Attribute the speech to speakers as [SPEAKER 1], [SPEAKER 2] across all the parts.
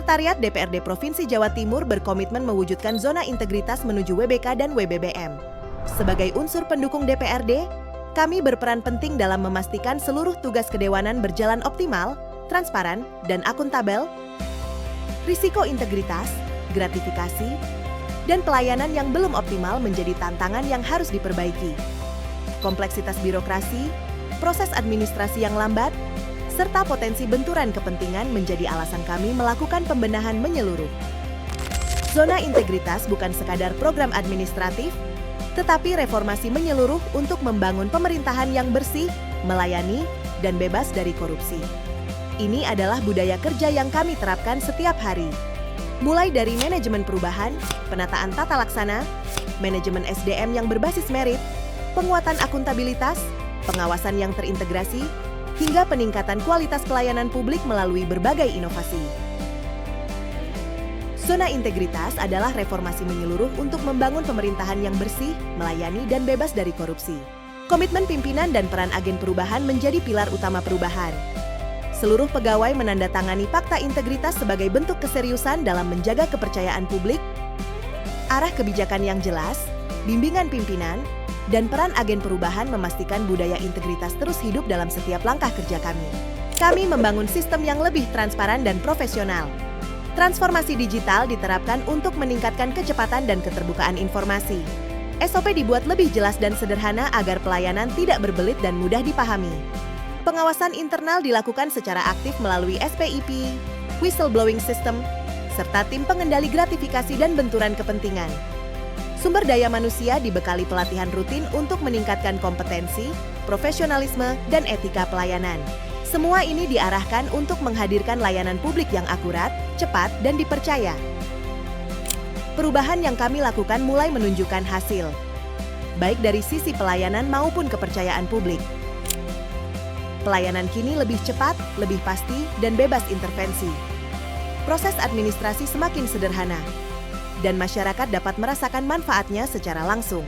[SPEAKER 1] Sekretariat DPRD Provinsi Jawa Timur berkomitmen mewujudkan zona integritas menuju WBK dan WBBM. Sebagai unsur pendukung DPRD, kami berperan penting dalam memastikan seluruh tugas kedewanan berjalan optimal, transparan, dan akuntabel. Risiko integritas, gratifikasi, dan pelayanan yang belum optimal menjadi tantangan yang harus diperbaiki. Kompleksitas birokrasi, proses administrasi yang lambat, serta potensi benturan kepentingan menjadi alasan kami melakukan pembenahan menyeluruh. Zona integritas bukan sekadar program administratif, tetapi reformasi menyeluruh untuk membangun pemerintahan yang bersih, melayani, dan bebas dari korupsi. Ini adalah budaya kerja yang kami terapkan setiap hari. Mulai dari manajemen perubahan, penataan tata laksana, manajemen SDM yang berbasis merit, penguatan akuntabilitas, pengawasan yang terintegrasi, hingga peningkatan kualitas pelayanan publik melalui berbagai inovasi. Zona integritas adalah reformasi menyeluruh untuk membangun pemerintahan yang bersih, melayani, dan bebas dari korupsi. Komitmen pimpinan dan peran agen perubahan menjadi pilar utama perubahan. Seluruh pegawai menandatangani Fakta Integritas sebagai bentuk keseriusan dalam menjaga kepercayaan publik, arah kebijakan yang jelas, bimbingan pimpinan, dan peran agen perubahan memastikan budaya integritas terus hidup dalam setiap langkah kerja kami. Kami membangun sistem yang lebih transparan dan profesional. Transformasi digital diterapkan untuk meningkatkan kecepatan dan keterbukaan informasi. SOP dibuat lebih jelas dan sederhana agar pelayanan tidak berbelit dan mudah dipahami. Pengawasan internal dilakukan secara aktif melalui SPIP, whistleblowing system, serta tim pengendali gratifikasi dan benturan kepentingan. Sumber daya manusia dibekali pelatihan rutin untuk meningkatkan kompetensi, profesionalisme, dan etika pelayanan. Semua ini diarahkan untuk menghadirkan layanan publik yang akurat, cepat, dan dipercaya. Perubahan yang kami lakukan mulai menunjukkan hasil, baik dari sisi pelayanan maupun kepercayaan publik. Pelayanan kini lebih cepat, lebih pasti, dan bebas intervensi. Proses administrasi semakin sederhana, dan masyarakat dapat merasakan manfaatnya secara langsung.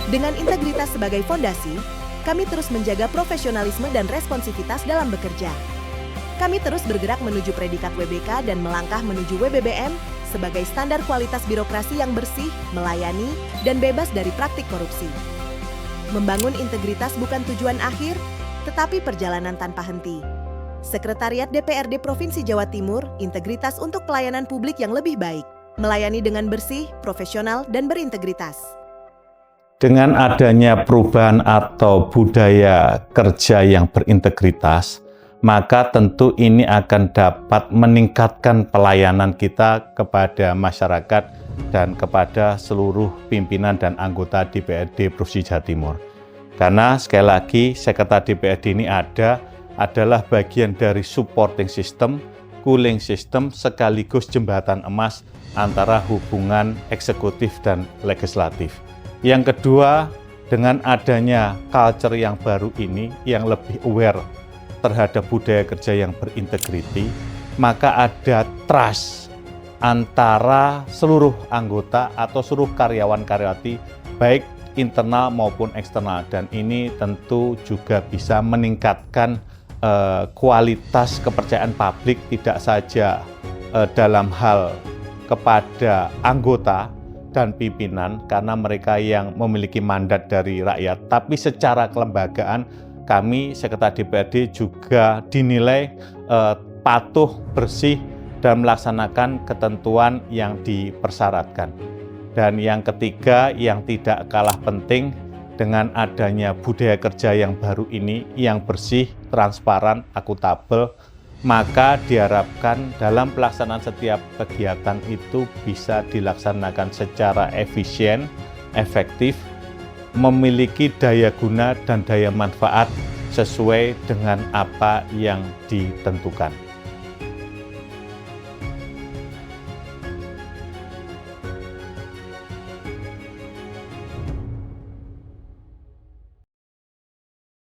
[SPEAKER 1] Dengan integritas sebagai fondasi, kami terus menjaga profesionalisme dan responsivitas dalam bekerja. Kami terus bergerak menuju predikat WBK dan melangkah menuju WBBM sebagai standar kualitas birokrasi yang bersih, melayani, dan bebas dari praktik korupsi. Membangun integritas bukan tujuan akhir, tetapi perjalanan tanpa henti. Sekretariat DPRD Provinsi Jawa Timur, integritas untuk pelayanan publik yang lebih baik, melayani dengan bersih, profesional, dan berintegritas.
[SPEAKER 2] Dengan adanya perubahan atau budaya kerja yang berintegritas, maka tentu ini akan dapat meningkatkan pelayanan kita kepada masyarakat dan kepada seluruh pimpinan dan anggota DPRD Provinsi Jawa Timur. Karena sekali lagi, Sekretariat DPRD ini adalah bagian dari supporting system, cooling system, sekaligus jembatan emas antara hubungan eksekutif dan legislatif. Yang kedua, dengan adanya culture yang baru ini, yang lebih aware terhadap budaya kerja yang berintegriti, maka ada trust antara seluruh anggota atau seluruh karyawan-karyawati, baik internal maupun eksternal. Dan ini tentu juga bisa meningkatkan kualitas kepercayaan publik, tidak saja dalam hal kepada anggota dan pimpinan karena mereka yang memiliki mandat dari rakyat, tapi secara kelembagaan kami Sekretariat DPRD juga dinilai patuh, bersih, dan melaksanakan ketentuan yang dipersyaratkan. Dan yang ketiga, yang tidak kalah penting, dengan adanya budaya kerja yang baru ini, yang bersih, transparan, akuntabel, maka diharapkan dalam pelaksanaan setiap kegiatan itu bisa dilaksanakan secara efisien, efektif, memiliki daya guna dan daya manfaat sesuai dengan apa yang ditentukan.